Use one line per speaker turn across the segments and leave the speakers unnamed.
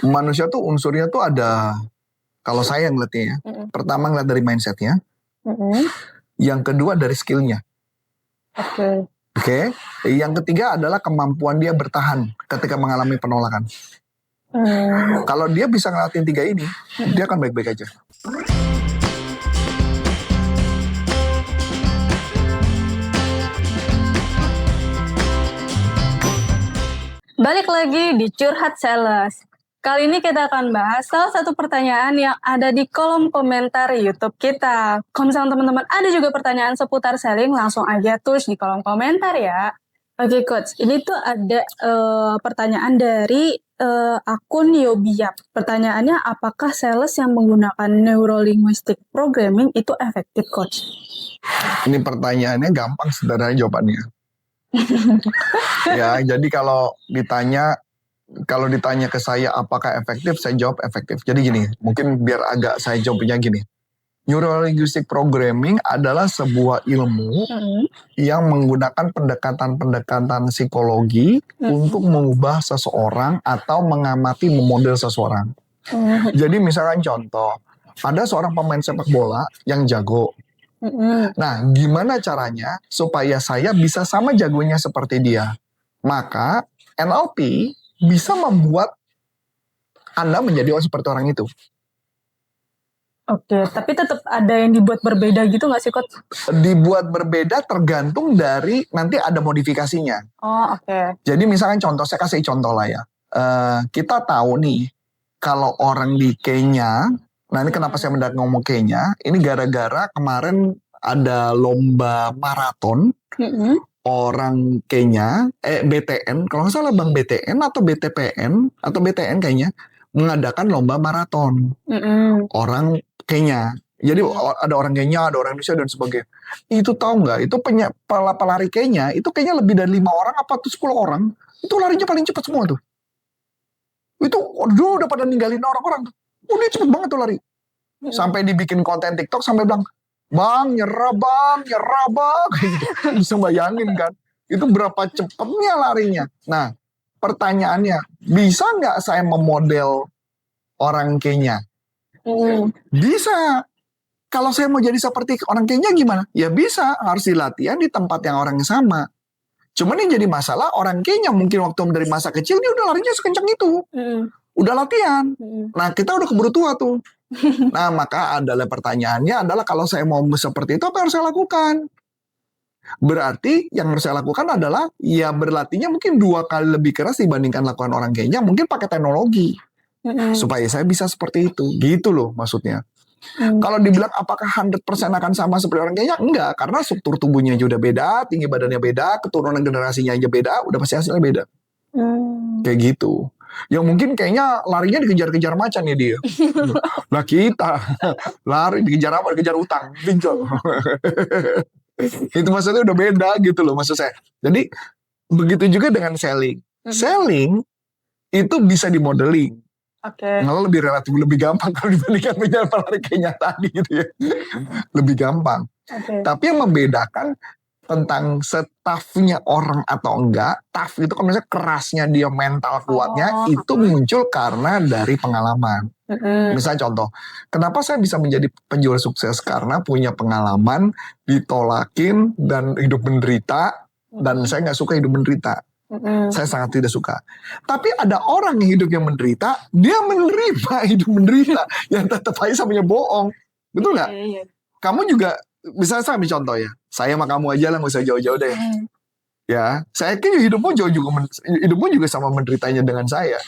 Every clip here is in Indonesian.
Manusia tuh unsurnya tuh ada, kalau saya ngeliatnya ya, pertama ngeliat dari mindsetnya, yang kedua dari skillnya. Oke. Yang ketiga adalah kemampuan dia bertahan ketika mengalami penolakan. Kalau dia bisa ngelatin 3 ini, dia akan baik-baik aja.
Balik lagi di Curhat Sales. Kali ini kita akan bahas salah satu pertanyaan yang ada di kolom komentar YouTube kita. Kalau misalnya teman-teman ada juga pertanyaan seputar selling, langsung aja tulis di kolom komentar ya. Oke Coach, ini tuh ada pertanyaan dari akun Yobiap. Pertanyaannya, apakah sales yang menggunakan Neuro-Linguistic Programming itu efektif, Coach?
Ini pertanyaannya gampang sederhana jawabannya. Ya, jadi kalau ditanya ke saya apakah efektif, saya jawab efektif. Jadi gini, mungkin biar agak saya jawabnya gini. Neuro-linguistic programming adalah sebuah ilmu yang menggunakan pendekatan-pendekatan psikologi untuk mengubah seseorang atau mengamati memodel seseorang. Jadi misalkan contoh, ada seorang pemain sepak bola yang jago. Nah, gimana caranya supaya saya bisa sama jagonya seperti dia? Maka NLP bisa membuat Anda menjadi seperti orang itu.
Oke, tapi tetap ada yang dibuat berbeda gitu nggak sih, Coach?
Dibuat berbeda tergantung dari nanti ada modifikasinya.
Oh, oke.
Jadi misalkan contoh, saya kasih contoh lah ya. Kita tahu nih, kalau orang di Kenya, nah ini kenapa saya mendadak ngomong Kenya, ini gara-gara kemarin ada lomba maraton, orang Kenya, BTN, kalau nggak salah Bang BTN atau BTPN, atau BTN kayaknya, mengadakan lomba maraton. Orang Kenya. Jadi ada orang Kenya, ada orang Indonesia dan sebagainya. Itu tahu nggak? Itu pelari Kenya, itu kayaknya lebih dari 5 orang apa tuh 10 orang. Itu larinya paling cepat semua tuh. Itu udah pada ninggalin orang-orang tuh. Dia cepet banget tuh lari. Sampai dibikin konten TikTok sampai bilang, Bang, nyerah bang. Gitu. Bisa bayangin kan. Itu berapa cepetnya larinya. Nah, pertanyaannya, bisa nggak saya memodel orang Kenya? Bisa. Kalau saya mau jadi seperti orang Kenya gimana? Ya bisa, harus dilatihan di tempat yang orang sama. Cuman yang jadi masalah, orang Kenya mungkin waktu dari masa kecil dia udah larinya sekencang itu. Udah latihan. Nah, kita udah keburu tua tuh. Nah, maka adalah pertanyaannya adalah kalau saya mau seperti itu, apa yang harus saya lakukan? Berarti yang harus saya lakukan adalah ya berlatihnya mungkin 2 kali lebih keras dibandingkan lakukan orang Kenya, mungkin pakai teknologi. Supaya saya bisa seperti itu. Gitu loh maksudnya. Kalau dibilang apakah 100% akan sama seperti orang Kenya? Enggak, karena struktur tubuhnya aja udah beda, tinggi badannya beda, keturunan generasinya aja beda, udah pasti hasilnya beda. Kayak gitu. Yang mungkin kayaknya larinya dikejar-kejar macan ya dia. Nah kita lari dikejar apa? Dikejar utang, pinjol. Itu maksudnya udah beda gitu loh maksud saya. Jadi begitu juga dengan selling. Selling itu bisa dimodeling. Malah relatif lebih gampang kalau dibandingkan penjual pelari Kenya tadi gitu ya. Lebih gampang. Tapi yang membedakan tentang staffnya orang atau enggak, tough itu kan misalnya kerasnya dia, mental kuatnya, itu muncul karena dari pengalaman. Misalnya contoh, kenapa saya bisa menjadi penjual sukses? Karena punya pengalaman ditolakin dan hidup menderita, dan saya nggak suka hidup menderita. Saya sangat tidak suka. Tapi ada orang yang hidupnya menderita, dia menerima hidup menderita, yang tetap aja samanya bohong. Betul nggak? Kamu juga, misalnya saya ambil contoh ya, saya sama kamu aja lah, nggak usah jauh-jauh deh. Ya, saya yakin hidupmu juga sama menderitanya dengan saya.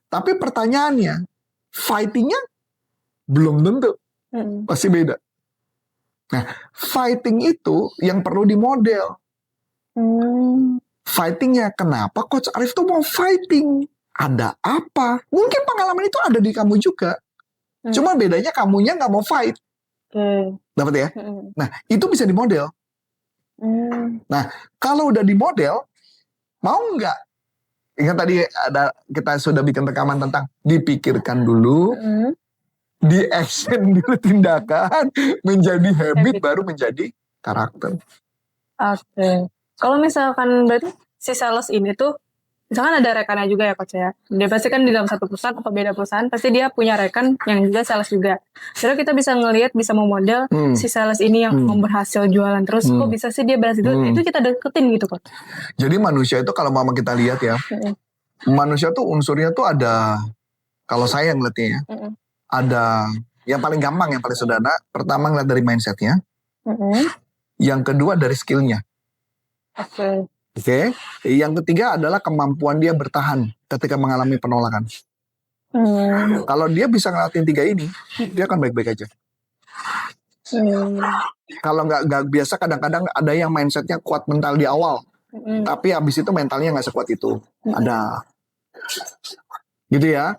Tapi pertanyaannya, fightingnya belum tentu, pasti beda. Nah, fighting itu yang perlu dimodel. Fightingnya, kenapa Coach Arif tuh mau fighting? Ada apa? Mungkin pengalaman itu ada di kamu juga. Cuma bedanya kamunya nggak mau fight. Dapat ya? Nah, itu bisa dimodel. Nah, kalau udah dimodel, mau nggak? Ingat tadi kita sudah bikin rekaman tentang dipikirkan dulu, di action dulu tindakan, menjadi habit, baru menjadi karakter.
Kalau misalkan berarti si sales ini tuh misalkan ada rekannya juga ya coach ya. Dia pasti kan di dalam satu perusahaan atau beda perusahaan, pasti dia punya rekan yang juga sales juga. Jadi kita bisa ngelihat, bisa memodel si sales ini yang berhasil jualan terus, kok bisa sih dia berhasil jualan? Itu kita deketin gitu coach.
Jadi manusia itu kalau mama kita lihat ya, manusia tuh unsurnya tuh ada, kalau saya ngeliatnya ya, ada yang paling gampang, yang paling sederhana. Pertama ngeliat dari mindsetnya, yang kedua dari skillnya. Oke. Yang ketiga adalah kemampuan dia bertahan ketika mengalami penolakan. Kalau dia bisa ngelatin 3 ini, dia akan baik-baik aja. Kalau nggak biasa, kadang-kadang ada yang mindsetnya kuat mental di awal, tapi habis itu mentalnya nggak sekuat itu. Ada, gitu ya.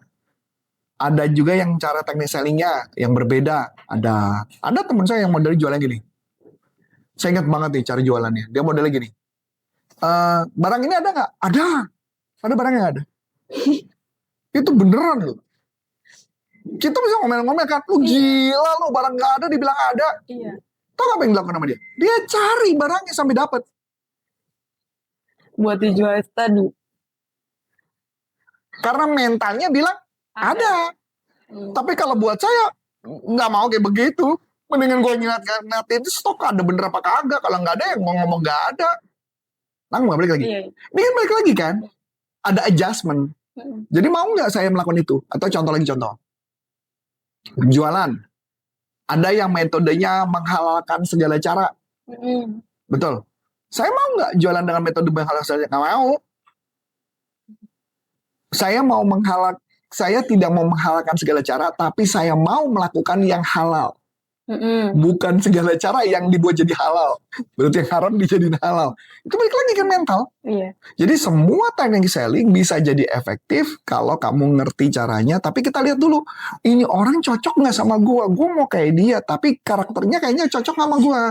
Ada juga yang cara teknik sellingnya yang berbeda. Ada teman saya yang modelnya jualan gini. Saya ingat banget nih cara jualannya. Dia modelnya gini. Barang ini ada nggak? Ada barang yang ada. Itu beneran loh. Kita bisa ngomel-ngomel kan, lu gila lu, barang nggak ada dibilang ada.
Iya.
Tahu apa yang dilakukan sama dia? Dia cari barangnya sampai dapat.
Buat dijual tadi.
Karena mentalnya bilang ada. Tapi kalau buat saya nggak mau kayak begitu. Mendingan gue ngeliatin stok ada bener apa kagak. Kalau nggak ada ya ngomong nggak ada. Nggak balik lagi. Ini kan balik lagi kan. Ada adjustment. Jadi mau nggak saya melakukan itu? Atau contoh. Jualan. Ada yang metodenya menghalalkan segala cara. Betul. Saya mau nggak jualan dengan metode menghalalkan segala cara? Nggak mau. Saya tidak mau menghalalkan segala cara, tapi saya mau melakukan yang halal. Bukan segala cara yang dibuat jadi halal. Berarti yang haram dijadiin halal. Itu balik lagi kan mental.
Iya.
Jadi semua teknik selling bisa jadi efektif kalau kamu ngerti caranya. Tapi kita lihat dulu, ini orang cocok nggak sama gue? Gue mau kayak dia, tapi karakternya kayaknya cocok sama gue.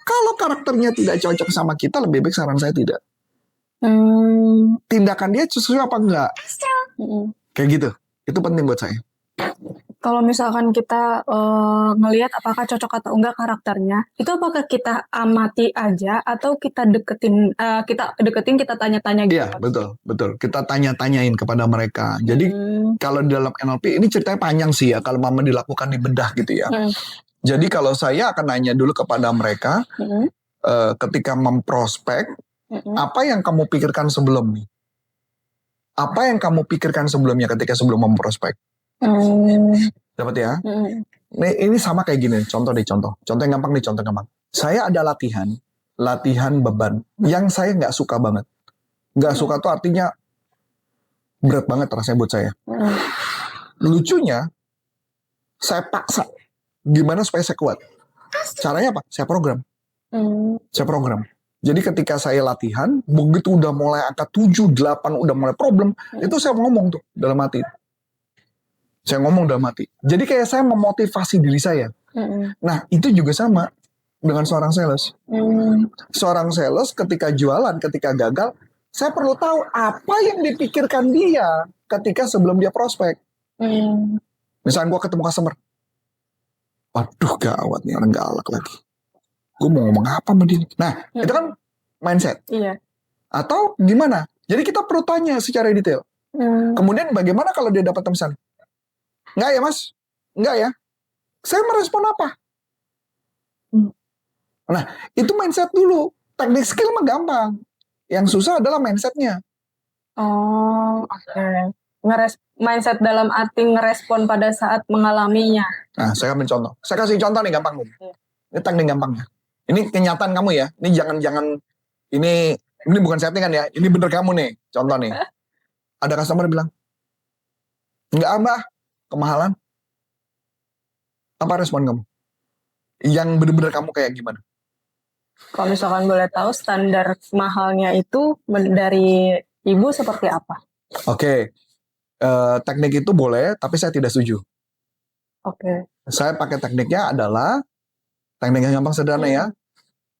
Kalau karakternya tidak cocok sama kita, lebih baik saran saya tidak. Tindakan dia sesuai apa enggak? Kayak gitu. Itu penting buat saya.
Kalau misalkan kita ngelihat apakah cocok atau enggak karakternya, itu apakah kita amati aja atau kita deketin, kita tanya-tanya gitu?
Iya, betul. Kita tanya-tanyain kepada mereka. Jadi kalau di dalam NLP ini ceritanya panjang sih ya, kalau mama dilakukan di bedah gitu ya. Jadi kalau saya akan nanya dulu kepada mereka, ketika memprospek, apa yang kamu pikirkan sebelumnya? Apa yang kamu pikirkan sebelumnya ketika sebelum memprospek? Dapat ya? Ini sama kayak gini, contoh yang gampang. Saya ada latihan beban yang saya nggak suka banget. Nggak suka tuh artinya berat banget rasanya buat saya. Lucunya, saya paksa. Gimana supaya saya kuat? Caranya apa? Saya program. Jadi ketika saya latihan, begitu udah mulai angka 7, 8, udah mulai problem, itu saya ngomong tuh dalam hati. Jadi kayak saya memotivasi diri saya. Nah, itu juga sama dengan seorang sales. Seorang sales ketika jualan, ketika gagal, saya perlu tahu apa yang dipikirkan dia ketika sebelum dia prospek. Misalnya gue ketemu customer. Waduh, gawat nih orang galak lagi. Gue mau ngomong apa sama dia? Nah, itu kan mindset.
Iya.
Atau gimana? Jadi kita perlu tanya secara detail. Kemudian bagaimana kalau dia dapat pesan? Enggak ya mas? Enggak ya? Saya merespon apa? Nah, itu mindset dulu. Teknik skill mah gampang. Yang susah adalah mindsetnya.
Oh, oke. Mindset dalam arti ngerespon pada saat mengalaminya.
Nah, saya ambil contoh. Saya kasih contoh nih gampang. Ini teknik gampangnya. Ini kenyataan kamu ya. Ini jangan ini bukan settingan ya. Ini bener kamu nih. Contoh nih. Ada customer bilang, enggak mbak, kemahalan. Apa respon kamu? Yang bener-bener kamu kayak gimana?
Kalau misalkan boleh tahu standar mahalnya itu dari ibu seperti apa?
Oke. Teknik itu boleh, tapi saya tidak setuju.
Oke.
Saya pakai tekniknya adalah teknik yang gampang sederhana ya.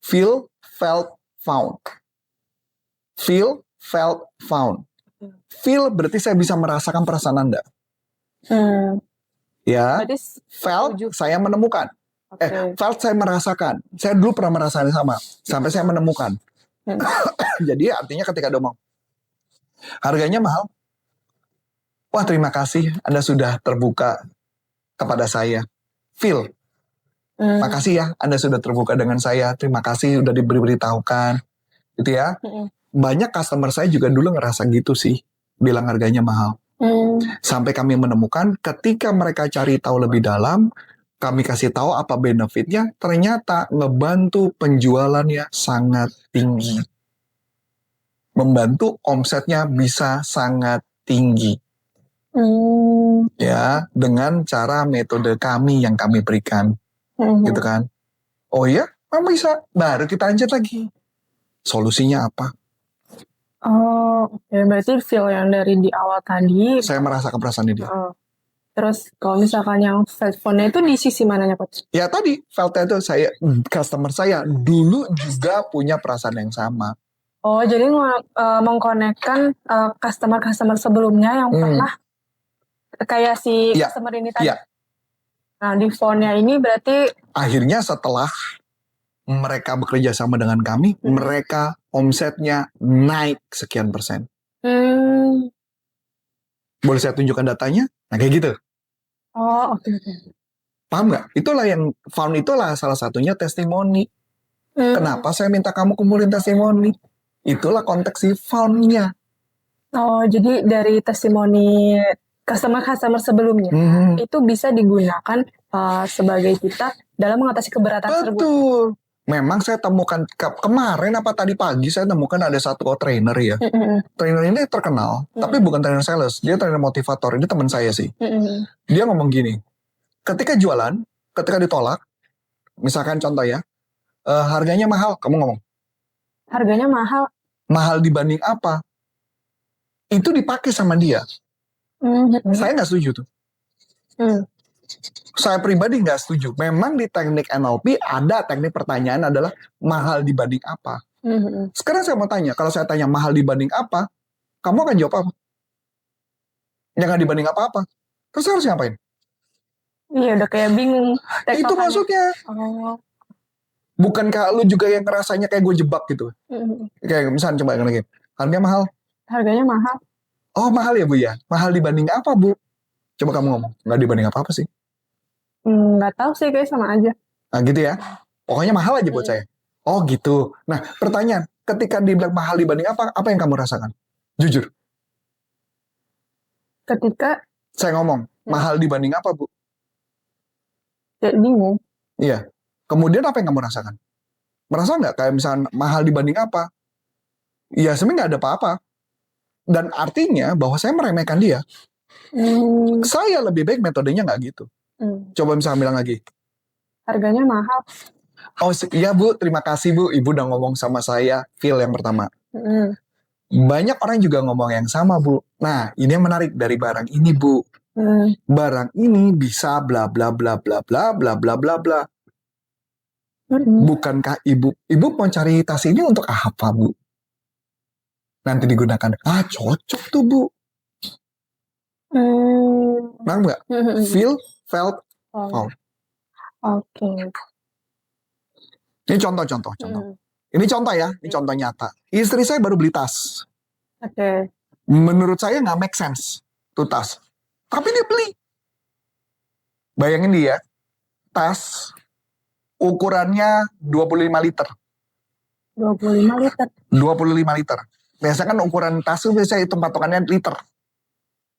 Feel, felt, found. Feel, felt, found. Feel berarti saya bisa merasakan perasaan Anda. Ya. Felt saya menemukan. Felt saya merasakan. Saya dulu pernah merasakan sama. Sampai saya menemukan. Jadi artinya ketika dia ngomong, Harganya mahal. Wah, terima kasih Anda sudah terbuka kepada saya. Phil, makasih ya Anda sudah terbuka dengan saya. Terima kasih udah diberitahukan. Gitu ya. Banyak customer saya juga dulu ngerasa gitu sih. Bilang harganya mahal. Sampai kami menemukan ketika mereka cari tahu lebih dalam, kami kasih tahu apa benefitnya, ternyata ngebantu penjualannya sangat tinggi. Membantu omsetnya bisa sangat tinggi. Ya, dengan cara metode kami yang kami berikan. Gitu kan. Oh iya, bisa. Baru kita lanjut lagi. Solusinya apa?
Oh, oke. Berarti feel yang dari di awal tadi.
Saya merasakan perasaan dia.
Terus kalau misalkan yang felt phone-nya itu di sisi mananya, Coach?
Ya tadi, felt itu customer saya dulu juga punya perasaan yang sama.
Oh, jadi mengkonekkan customer-customer sebelumnya yang pernah kayak si customer ini tadi. Nah, di phone-nya ini berarti
akhirnya setelah mereka bekerja sama dengan kami, mereka omsetnya naik sekian persen. Boleh saya tunjukkan datanya? Nah, kayak gitu.
Oh, oke.
Paham nggak? Itulah yang found, itulah salah satunya testimoni. Kenapa saya minta kamu kumpulin testimoni? Itulah konteks si found-nya.
Oh, jadi dari testimoni customer sebelumnya itu bisa digunakan sebagai kita dalam mengatasi keberatan tersebut.
Betul. Memang saya temukan kemarin apa tadi pagi saya temukan ada satu trainer ya. Trainer ini terkenal, tapi bukan trainer sales. Dia trainer motivator. Ini teman saya sih. Dia ngomong gini, ketika jualan, ketika ditolak, misalkan contoh ya, harganya mahal, kamu ngomong.
Harganya mahal.
Mahal dibanding apa? Itu dipakai sama dia. Saya nggak setuju tuh. Saya pribadi nggak setuju. Memang di teknik NLP ada teknik pertanyaan adalah mahal dibanding apa. Sekarang saya mau tanya, kalau saya tanya mahal dibanding apa, kamu akan jawab apa? Jangan dibanding apa-apa. Terus saya harus ngapain?
Iya, udah kayak bingung.
Itu maksudnya. Bukankah lu juga yang ngerasanya kayak gue jebak gitu? Kayak misalnya coba lagi. Harganya mahal.
Harganya mahal.
Oh mahal ya Bu ya? Mahal dibanding apa Bu? Coba kamu ngomong. Nggak dibanding apa-apa sih.
Nggak tahu sih, kayak sama aja.
Nah gitu ya. Pokoknya mahal aja buat saya. Oh gitu. Nah pertanyaan. Ketika dibilang mahal dibanding apa yang kamu rasakan? Jujur.
Ketika
saya ngomong, mahal dibanding apa Bu?
Kayak bingung.
Iya. Kemudian apa yang kamu rasakan? Merasa nggak kayak misalnya mahal dibanding apa? Ya sebenarnya nggak ada apa-apa. Dan artinya bahwa saya meremehkan dia. Saya lebih baik metodenya nggak gitu. Coba misalnya bilang lagi.
Harganya mahal.
Oh iya Bu, terima kasih Bu. Ibu udah ngomong sama saya, feel yang pertama. Banyak orang juga ngomong yang sama Bu. Nah ini yang menarik dari barang ini Bu. Barang ini bisa bla bla bla bla bla bla bla bla bla. Bukankah ibu mau cari tas ini untuk apa Bu? Nanti digunakan. Cocok tuh Bu. Paham nggak? Feel, felt, found.
Oke.
Ini contoh. Ini contoh ya, ini contoh nyata. Istri saya baru beli tas.
Oke.
Menurut saya nggak make sense tuh tas. Tapi dia beli. Bayangin dia, tas ukurannya 25 liter.
25 liter.
25 liter. Biasanya kan ukuran tas itu biasanya itu patokannya liter.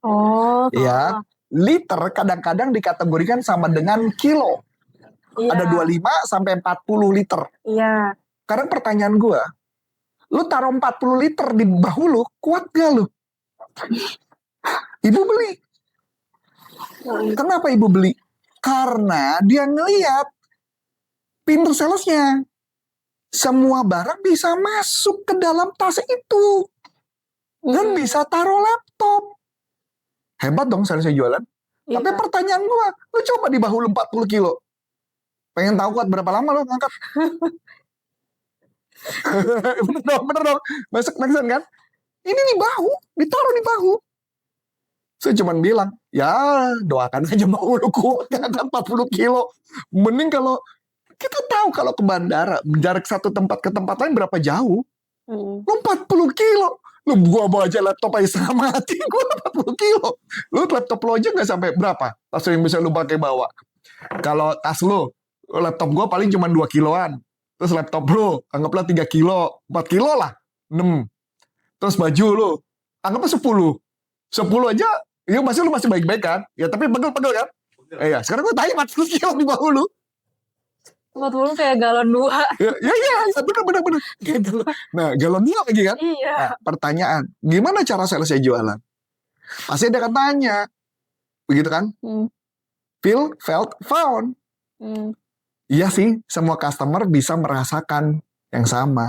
Oh.
Ya, liter kadang-kadang dikategorikan sama dengan kilo. Iya. Ada 25 sampai 40 liter.
Iya.
Karena pertanyaan gue, lu taruh 40 liter di bahu lu, kuat gak lu? Ibu beli. Kenapa ibu beli? Karena dia ngeliat pinter salesnya. Semua barang bisa masuk ke dalam tas itu. Dan bisa taruh laptop. Hebat dong salesnya jualan. Iya. Tapi pertanyaan gua, lu coba di bahu lu 40 kilo. Pengen tahu kuat berapa lama lu ngangkat? bener dong. Masuk kan? Ini di bahu, ditaruh di bahu. Saya cuma bilang, ya doakan aja bahu lu kuat ngangkat 40 kilo. Mending kalau kita tahu kalau ke bandara, jarak satu tempat ke tempat lain berapa jauh. Lu 40 kilo. Lu gua bawa aja laptop aja setengah mati, gua 40 kilo. Lu laptop lo aja nggak sampai berapa? Tas yang bisa lu pakai bawa. Kalau tas lu, laptop gua paling cuma 2 kiloan. Terus laptop lu, anggaplah 3 kilo, 4 kilo lah, 6. Terus baju lu, anggapnya 10. 10 aja, ya lu masih baik-baik kan? Ya tapi pegel-pegel kan? Iya, sekarang gua tanya 40 kilo di bawah lu.
40 kayak galon 2.
Ya, bener. Gitu. Nah, galon 2 lagi kan?
Iya.
Nah, pertanyaan, gimana cara salesnya jualan? Pasti dia akan tanya, begitu kan? Feel, felt, found. Iya sih, semua customer bisa merasakan yang sama,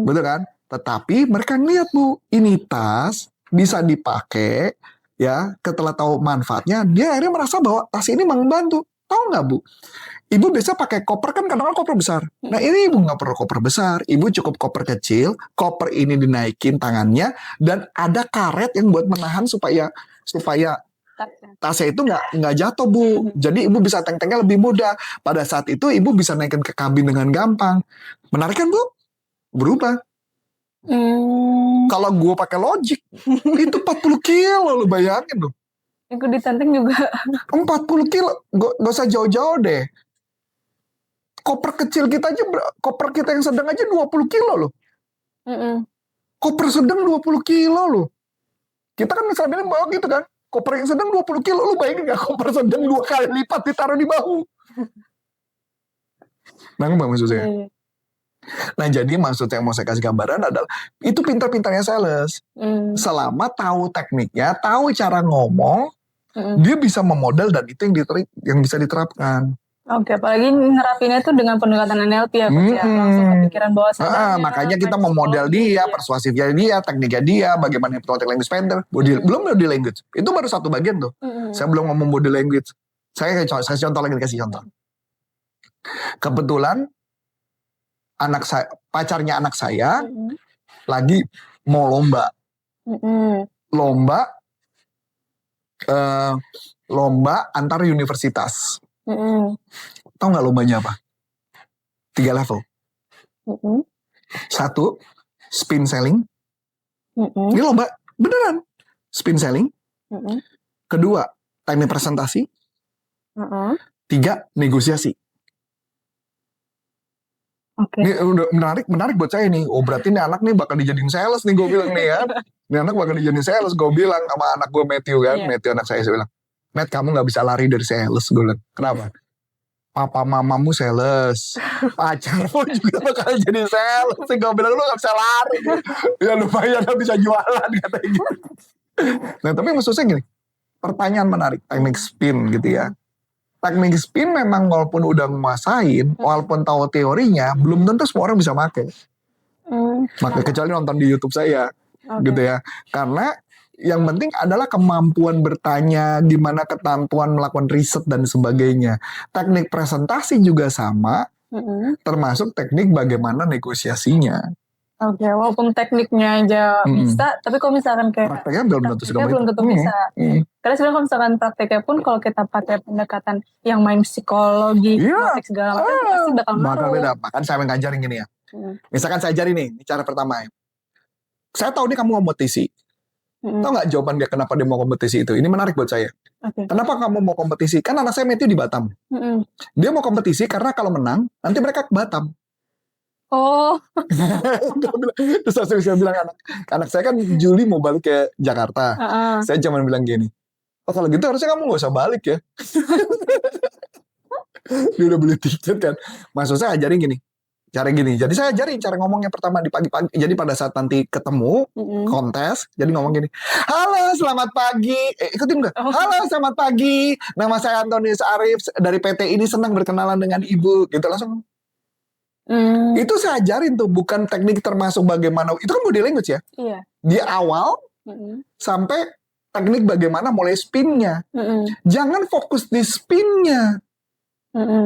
betul kan? Tetapi mereka lihat Bu, ini tas bisa dipakai, ya. Setelah tahu manfaatnya, dia akhirnya merasa bahwa tas ini membantu. Tahu nggak Bu? Ibu biasa pakai koper kan kadang-kadang koper besar. Nah ini ibu nggak perlu koper besar, ibu cukup koper kecil. Koper ini dinaikin tangannya dan ada karet yang buat menahan supaya tasnya itu nggak jatuh Bu. Jadi ibu bisa teng-tengnya lebih mudah. Pada saat itu ibu bisa naikin ke kabin dengan gampang. Menarik kan Bu? Berubah. Kalau gue pakai Logic itu 40 kilo, lu bayangin loh.
Ikut ditanteng juga.
40 kilo, gak usah jauh-jauh deh. Koper kecil kita aja, koper kita yang sedang aja 20 kilo loh. Koper sedang 20 kilo loh. Kita kan misalnya bawa gitu kan, koper yang sedang 20 kilo, lu bayangin gak koper sedang 2 kali lipat ditaruh di bahu. Nanggung maksudnya? Nah jadi maksud yang mau saya kasih gambaran adalah itu pintar-pintarnya sales. Selama tahu tekniknya, tahu cara ngomong, dia bisa memodel dan itu yang bisa diterapkan.
Oke, apalagi nerapinnya itu dengan pendekatan NLP ya, Coach ya. Langsung kepikiran bawah sadarnya.
Makanya kita memodel dia, persuasifnya dia, tekniknya dia, bagaimana hypnotic language painter, belum body language. Itu baru satu bagian tuh. Saya belum ngomong body language. Saya kasih contoh. Kebetulan pacarnya anak saya lagi mau lomba. Lomba antar universitas. Tahu nggak lombanya apa? 3 level. 1, spin selling. Ini lomba beneran spin selling. 2, teknik presentasi. 3, negosiasi. Ini udah menarik buat saya nih. Oh berarti nih anak nih bakal dijadiin sales nih, gue bilang nih ya. Ini anak bakal dijadiin sales. Gue bilang sama anak gue Matthew kan. Matthew anak saya bilang, Matt kamu gak bisa lari dari sales. Gue bilang, kenapa? Papa mamamu sales, pacarmu juga bakal jadi sales. Gue bilang lu gak bisa lari. Ya lumayan gak bisa jualan katanya gitu. Nah tapi maksudnya gini, pertanyaan menarik, teknik spin gitu ya. Teknik spin memang walaupun udah nguasain, walaupun tahu teorinya, belum tentu semua orang bisa pakai. Kecuali nonton di YouTube saya, gitu ya. Karena yang penting adalah kemampuan bertanya, gimana ketampuan melakukan riset dan sebagainya. Teknik presentasi juga sama, termasuk teknik bagaimana negosiasinya.
Oke, walaupun tekniknya aja bisa, tapi kalau misalkan kayak
prakteknya belum tentu
bisa. Karena sebenarnya kalau misalkan prakteknya pun kalau kita pakai pendekatan yang main psikologi, segala macam pasti bakal
beda. Bahkan saya ngajarin gini ya. Misalkan saya ajarin nih, ini cara pertama ya. Saya tahu nih kamu kompetisi. Tahu nggak jawaban dia kenapa dia mau kompetisi itu? Ini menarik buat saya. Kenapa kamu mau kompetisi? Kan anak saya Matthew di Batam. Dia mau kompetisi karena kalau menang nanti mereka ke Batam.
Oh.
Terus saya bilang anak saya kan Juli mau balik ke Jakarta. Saya cuma bilang gini, oh kalau gitu harusnya kamu gak usah balik ya. Dia udah beli tiket kan. Maksud saya ajarin gini, cara gini. Jadi saya ajarin cara ngomongnya pertama di pagi-pagi. Jadi pada saat nanti ketemu kontes, jadi ngomong gini, halo selamat pagi. Ikutin gak? Halo selamat pagi. Nama saya Antonius Arif dari PT ini, senang berkenalan dengan ibu. Gitu langsung. Itu saya ajarin tuh, bukan teknik termasuk bagaimana, itu kan body language ya.
Iya.
Di awal sampai teknik bagaimana mulai spinnya. Jangan fokus di spinnya,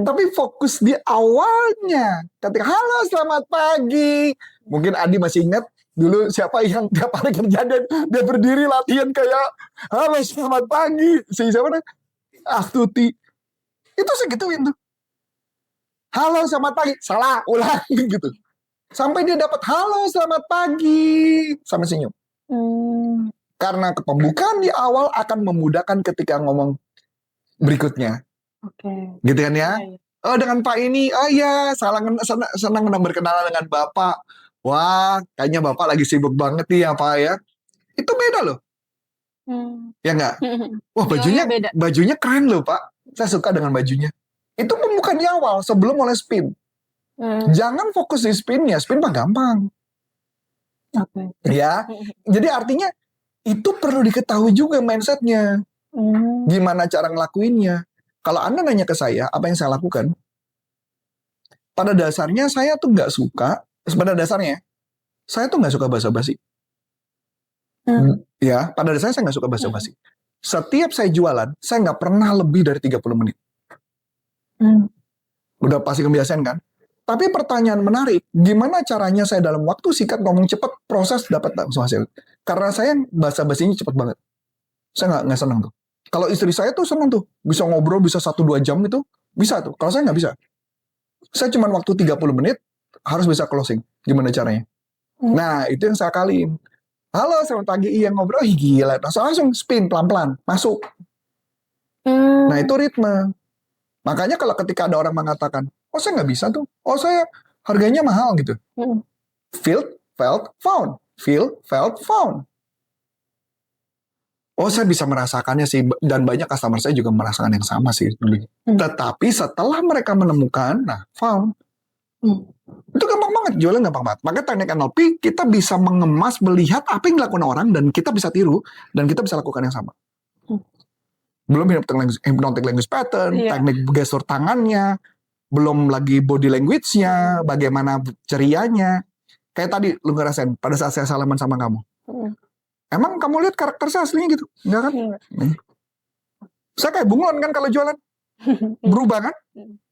tapi fokus di awalnya. Ketika halo selamat pagi, mungkin Adi masih ingat dulu siapa yang tiap hari kerja dan dia berdiri latihan kayak halo selamat pagi, si siapa nih? Astuti. Itu segituin tuh. Halo selamat pagi, salah, ulang gitu. Sampai dia dapat halo selamat pagi, sampai senyum. Karena pembukaan di awal akan memudahkan ketika ngomong berikutnya.
Oke.
Gitu kan ya?
Iya, iya.
Oh, dengan Pak ini, oh iya, senang berkenalan dengan Bapak. Wah, kayaknya Bapak lagi sibuk banget nih ya Pak ya. Itu beda loh, ya nggak? Wah,
Feelnya beda.
bajunya keren loh Pak. Saya suka dengan bajunya. Itu pembukaan di awal sebelum mulai spin. Jangan fokus di spinnya, spin mah gampang.
Oke.
Ya, jadi artinya itu perlu diketahui juga mindsetnya. Gimana cara ngelakuinnya. Kalau Anda nanya ke saya, apa yang saya lakukan? Pada dasarnya saya tuh nggak suka, saya tuh nggak suka basa-basi. Ya, pada dasarnya saya nggak suka basa-basi. Setiap saya jualan, saya nggak pernah lebih dari 30 menit. Udah pasti kebiasaan kan? Tapi pertanyaan menarik, gimana caranya saya dalam waktu singkat ngomong cepat, proses dapat langsung hasil? Karena saya basa-basinya cepat banget. Saya nggak senang tuh. Kalau istri saya tuh senang tuh, bisa ngobrol bisa 1-2 jam itu, bisa tuh. Kalau saya nggak bisa. Saya cuma waktu 30 menit, harus bisa closing. Gimana caranya? Nah, itu yang saya kaliin. Halo, selamat pagi, iya ngobrol, gila. Langsung spin, pelan-pelan, masuk. Nah, itu ritme. Makanya kalau ketika ada orang mengatakan, oh saya nggak bisa tuh, oh saya harganya mahal gitu. Feel, felt, found. Feel, felt, found. Oh saya bisa merasakannya sih, dan banyak customer saya juga merasakan yang sama sih. Tetapi setelah mereka menemukan, nah found. Itu gampang banget, jualan gampang banget. Maka teknik NLP, kita bisa mengemas, melihat apa yang dilakukan orang, dan kita bisa tiru, dan kita bisa lakukan yang sama. Belum hypnotic language pattern, teknik gestur tangannya, belum lagi body language-nya, bagaimana cerianya. Kayak tadi lu ngerasain pada saat saya salaman sama kamu. Emang kamu lihat karakter saya aslinya gitu? Enggak kan? Saya kayak bunglon kan kalau jualan. Berubah kan?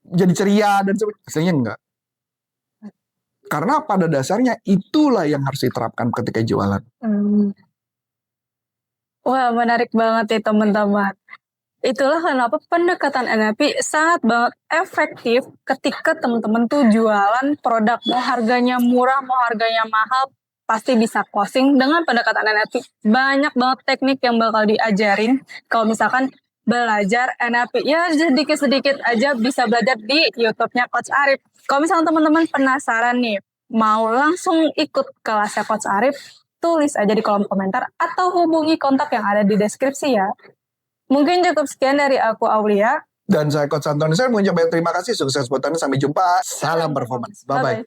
Jadi ceria dan sebagainya. Aslinya enggak. Karena pada dasarnya itulah yang harus diterapkan ketika jualan.
Wah, menarik banget ya teman-teman. Itulah kenapa pendekatan NLP sangat banget efektif ketika teman-teman tuh jualan produk, mau harganya murah, mau harganya mahal, pasti bisa closing dengan pendekatan NLP. Banyak banget teknik yang bakal diajarin kalau misalkan belajar NLP. Ya sedikit-sedikit aja bisa belajar di YouTube-nya Coach Arif. Kalau misalkan teman-teman penasaran nih, mau langsung ikut kelasnya Coach Arif, tulis aja di kolom komentar atau hubungi kontak yang ada di deskripsi ya. Mungkin cukup sekian dari aku, Aulia.
Dan saya Coach Antoni, saya mengucapkan terima kasih, sukses buat Anda, sampai jumpa, salam performance. Bye-bye.